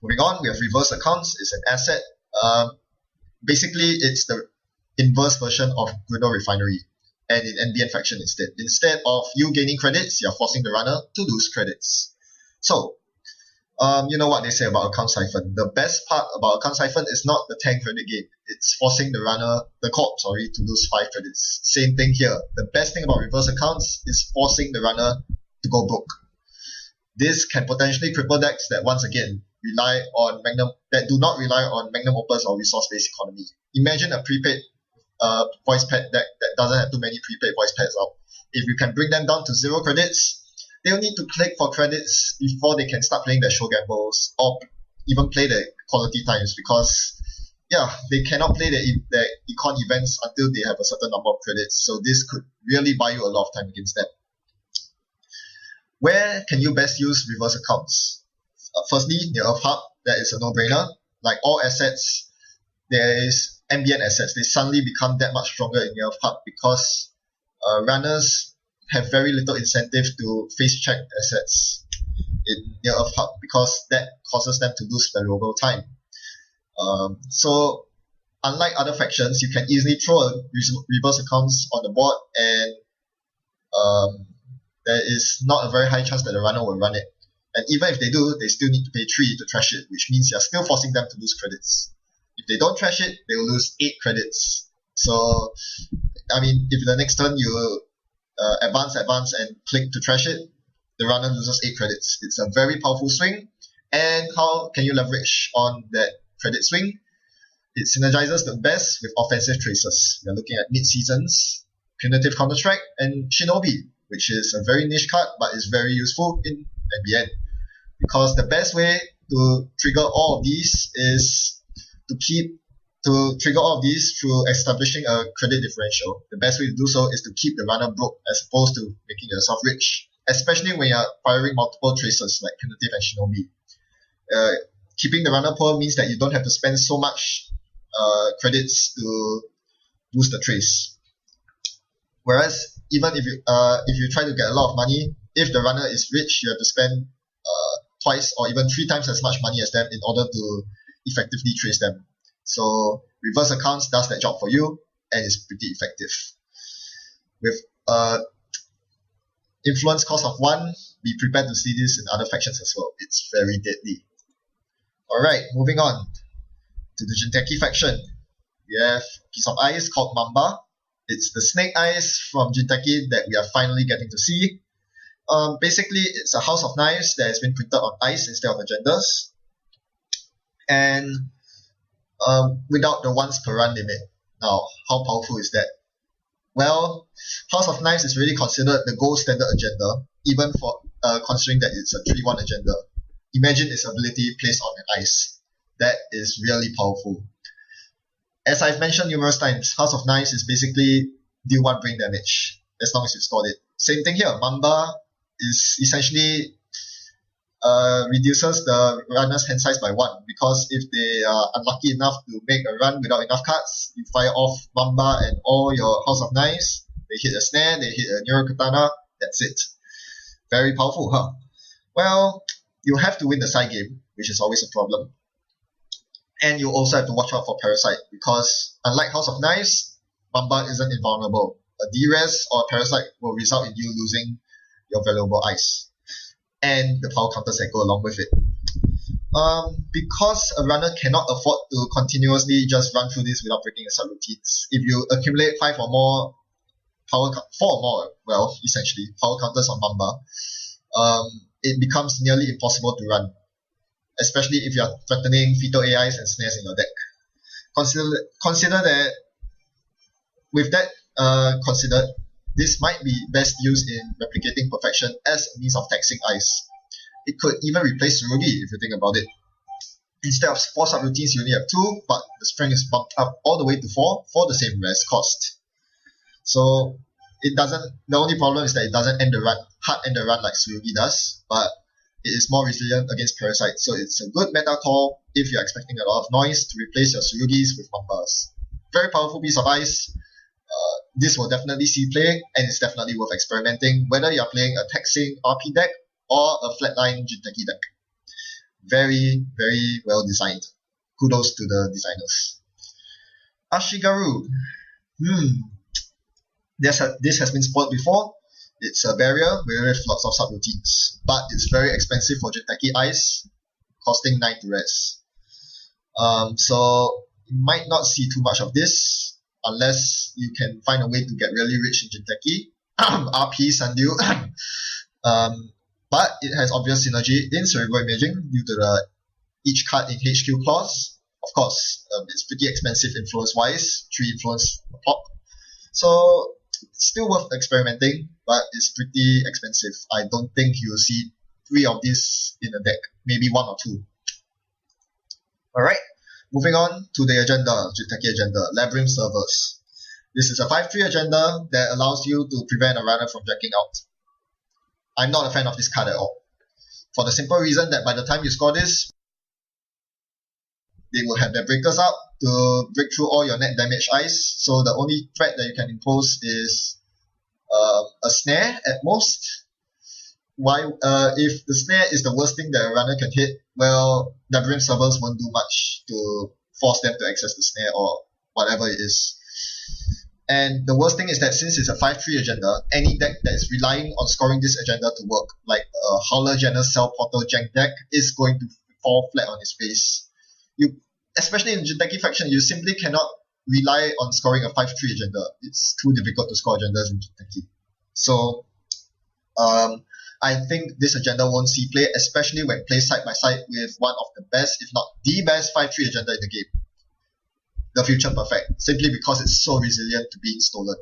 Moving on, we have reverse accounts. It's an asset. Basically, it's the inverse version of Gruno Refinery, and in NBN faction instead. Instead of you gaining credits, you're forcing the runner to lose credits. So, you know what they say about account siphon. The best part about account siphon is not the 10 credit gain. It's forcing the Corp, to lose 5 credits. Same thing here. The best thing about reverse accounts is forcing the runner to go broke. This can potentially cripple decks that once again do not rely on magnum opus or resource-based economy. Imagine a prepaid voice pad deck that doesn't have too many prepaid voice pads out. If you can bring them down to 0 credits, they'll need to click for credits before they can start playing their show gambles or even play their quality times, because they cannot play their econ events until they have a certain number of credits. So this could really buy you a lot of time against them. Where can you best use reverse accounts? Firstly, near Earth Hub, that is a no-brainer. Like all assets, there is ambient assets. They suddenly become that much stronger in Earth Hub because runners have very little incentive to face check assets in near Earth Hub because that causes them to lose valuable time. So unlike other factions, you can easily throw a reverse accounts on the board, and there is not a very high chance that the runner will run it. And even if they do, they still need to pay 3 to trash it, which means you're still forcing them to lose credits. If they don't trash it, they will lose 8 credits. So, I mean, if the next turn you advance and click to trash it, the runner loses 8 credits. It's a very powerful swing. And how can you leverage on that credit swing? It synergizes the best with offensive traces. We're looking at mid-seasons, Punitive Counter-Strike, and Shinobi, which is a very niche card but is very useful in NBN. Because the best way to trigger all of these is to trigger all of these through establishing a credit differential. The best way to do so is to keep the runner broke as opposed to making yourself rich, especially when you're firing multiple traces like Punitive and Shinobi. Keeping the runner poor means that you don't have to spend so much credits to boost the trace. Whereas even if you try to get a lot of money, if the runner is rich, you have to spend twice or even 3 times as much money as them in order to effectively trace them. So reverse accounts does that job for you, and it's pretty effective. With influence cost of 1, be prepared to see this in other factions as well. It's very deadly. Alright, moving on to the Jinteki faction. We have a piece of ice called Mamba. It's the snake eyes from Jinteki that we are finally getting to see. Basically, it's a house of knives that has been printed on ice instead of agendas, and without the once per run limit. Now, how powerful is that? Well, House of Knives is really considered the gold standard agenda, even for considering that it's a 3-1 agenda. Imagine its ability placed on an ice. That is really powerful. As I've mentioned numerous times, House of Knives is basically deal 1 brain damage, as long as you've stored it. Same thing here. Mamba is essentially reduces the runner's hand size by 1, because if they are unlucky enough to make a run without enough cards, you fire off Mamba and all your House of Knives. They hit a snare, they hit a Neuro Katana, that's it. Very powerful, huh? Well, you have to win the side game, which is always a problem. And you also have to watch out for Parasite, because unlike House of Knives, Mamba isn't invulnerable. A D-Res or a Parasite will result in you losing your valuable ice, and the power counters that go along with it. Because a runner cannot afford to continuously just run through this without breaking the subroutines. If you accumulate 4 or more, essentially, power counters on Mamba, it becomes nearly impossible to run, especially if you are threatening fetal AIs and snares in your deck. Consider that, with that considered, this might be best used in replicating perfection as a means of taxing ice. It could even replace Tsurugi if you think about it. Instead of 4 subroutines, you only have 2, but the strength is bumped up all the way to 4 for the same res cost. So the only problem is that it doesn't hard end the run like Tsurugi does, but it is more resilient against Parasite. So it's a good meta call if you're expecting a lot of noise to replace your Tsurugis with Mambas. Very powerful piece of ice. This will definitely see play, and it's definitely worth experimenting, whether you're playing a taxing RP deck or a flatline Jinteki deck. Very, very well designed. Kudos to the designers. Ashigaru. This has been spoiled before. It's a barrier with lots of subroutines, but it's very expensive for Jinteki Ice, costing 9 to res. So you might not see too much of this unless you can find a way to get really rich in Jinteki. RP Sandu. But it has obvious synergy in Cerebral Imaging due to the each card in HQ clause. Of course, it's pretty expensive influence-wise, 3 influence a pop. So it's still worth experimenting, but it's pretty expensive. I don't think you'll see 3 of these in a deck, maybe 1 or 2. Alright, moving on to the agenda, Jinteki agenda, Labyrinth Servers. This is a 5-3 agenda that allows you to prevent a runner from jacking out. I'm not a fan of this card at all. For the simple reason that by the time you score this, they will have their breakers up to break through all your net damage ice. So the only threat that you can impose is a snare at most. If the snare is the worst thing that a runner can hit, well, Labyrinth Servers won't do much to force them to access the snare or whatever it is. And the worst thing is that since it's a 5-3 agenda, any deck that is relying on scoring this agenda to work, like a Howler Janus Cell Portal Jank deck, is going to fall flat on its face. Especially in Jinteki faction, you simply cannot rely on scoring a 5-3 agenda. It's too difficult to score agendas in Jinteki. So, I think this agenda won't see play, especially when played side by side with one of the best, if not the best 5-3 agenda in the game. The Future Perfect, simply because it's so resilient to being stolen.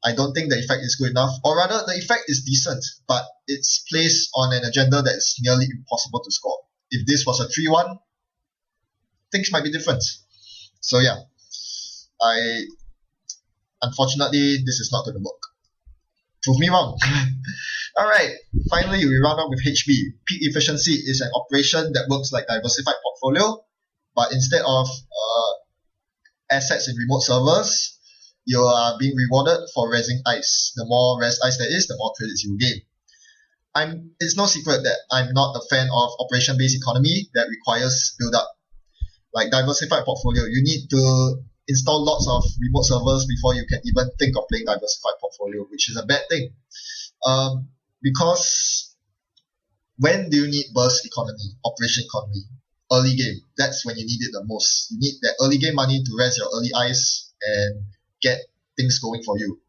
I don't think the effect is good enough, or rather, the effect is decent, but it's placed on an agenda that is nearly impossible to score. If this was a 3-1, things might be different. So yeah, unfortunately, this is not going to work. Prove me wrong. Alright, finally we round up with HB. Peak Efficiency is an operation that works like Diversified Portfolio, but instead of assets in remote servers, you are being rewarded for resing ice. The more res ice there is, the more credits you gain. It's no secret that I'm not a fan of operation-based economy that requires build-up. Like Diversified Portfolio, you need to install lots of remote servers before you can even think of playing Diversified Portfolio, which is a bad thing. Because when do you need burst economy, operation economy? Early game. That's when you need it the most. You need that early game money to res your early ice and get things going for you.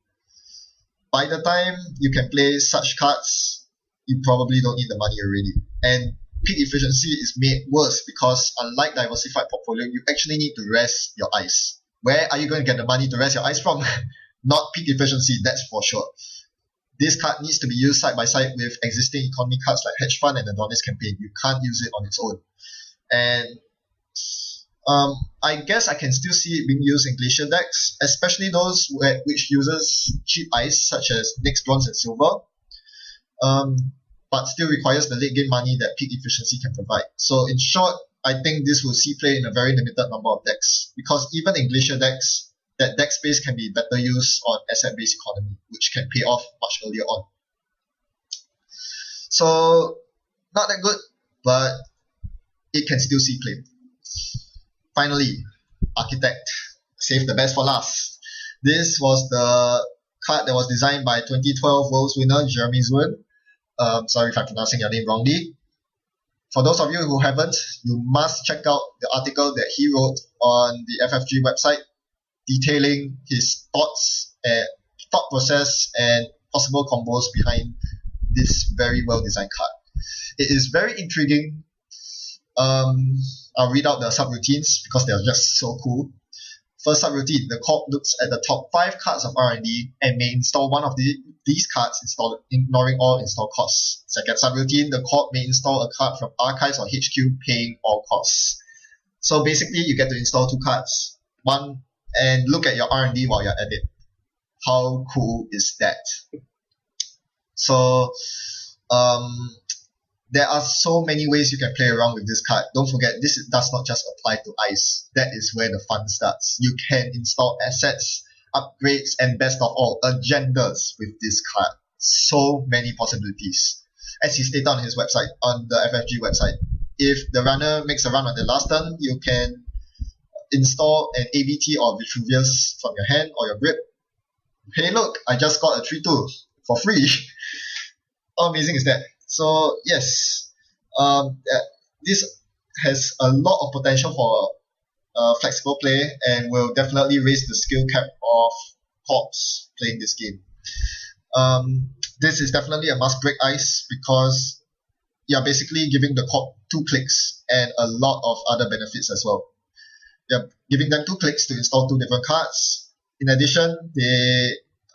By the time you can play such cards, you probably don't need the money already. And peak efficiency is made worse because unlike Diversified Portfolio, you actually need to res your ice. Where are you going to get the money to res your ice from? Not peak efficiency, that's for sure. This card needs to be used side by side with existing economy cards like Hedge Fund and Adonis Campaign. You can't use it on its own. And I guess I can still see it being used in Glacier decks, especially those which uses cheap ice such as Nyx, Bronze and Silver, but still requires the late game money that peak efficiency can provide. So in short, I think this will see play in a very limited number of decks, because even in Glacier decks, that deck space can be better used on asset-based economy, which can pay off much earlier on. So not that good, but it can still see play. Finally, Architect. Save the best for last. This was the card that was designed by 2012 Worlds winner Jeremy Zuen. Sorry if I'm pronouncing your name wrongly. For those of you who haven't, you must check out the article that he wrote on the FFG website detailing his thought process and possible combos behind this very well designed card. It is very intriguing. I'll read out the subroutines because they are just so cool. First subroutine, the Corp looks at the top 5 cards of R&D and may install one of these cards ignoring all install costs. Second subroutine, the Corp may install a card from Archives or HQ paying all costs. So basically you get to install 2 cards. One, and look at your R&D while you're at it. How cool is that? So there are so many ways you can play around with this card. Don't forget, this does not just apply to ice. That is where the fun starts. You can install assets, upgrades, and best of all, agendas with this card. So many possibilities. as he stated on his website, on the FFG website. If the runner makes a run on the last turn, you can install an ABT or Vitruvius from your hand or your grip. Hey look, I just got a 3-2 for free. How amazing is that? So yes, this has a lot of potential for flexible play and will definitely raise the skill cap of Corps playing this game. This is definitely a must break ice because you're basically giving the Corp 2 clicks and a lot of other benefits as well. You're giving them 2 clicks to install 2 different cards. In addition, they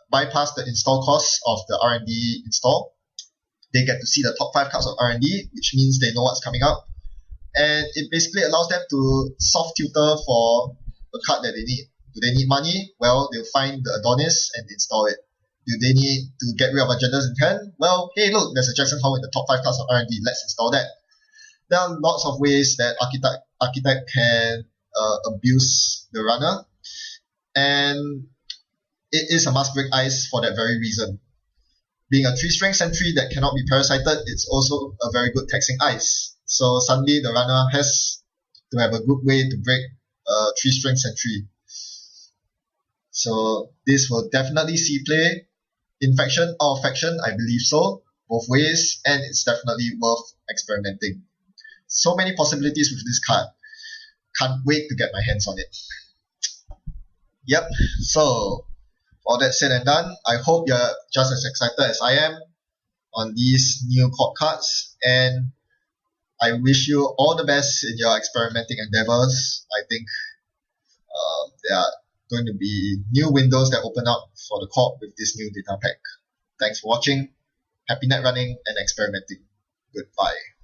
bypass the install cost of the R&D install. They get to see the top 5 cards of R&D, which means they know what's coming up. And it basically allows them to soft tutor for a card that they need. Do they need money? Well, they'll find the Adonis and install it. Do they need to get rid of Agenda's Intent? Well, hey look, there's a Jackson Hole in the top 5 cards of R&D. Let's install that. There are lots of ways that Architect can abuse the runner. And it is a must break ice for that very reason. Being a 3-strength sentry that cannot be parasited, it's also a very good taxing ice. So suddenly the runner has to have a good way to break a 3-strength sentry. So this will definitely see play in faction or faction, I believe so, both ways, and it's definitely worth experimenting. So many possibilities with this card. Can't wait to get my hands on it. Yep, so all that said and done, I hope you're just as excited as I am on these new Corp cards, and I wish you all the best in your experimenting endeavors. I think there are going to be new windows that open up for the Corp with this new data pack. Thanks for watching. Happy net running and experimenting. Goodbye.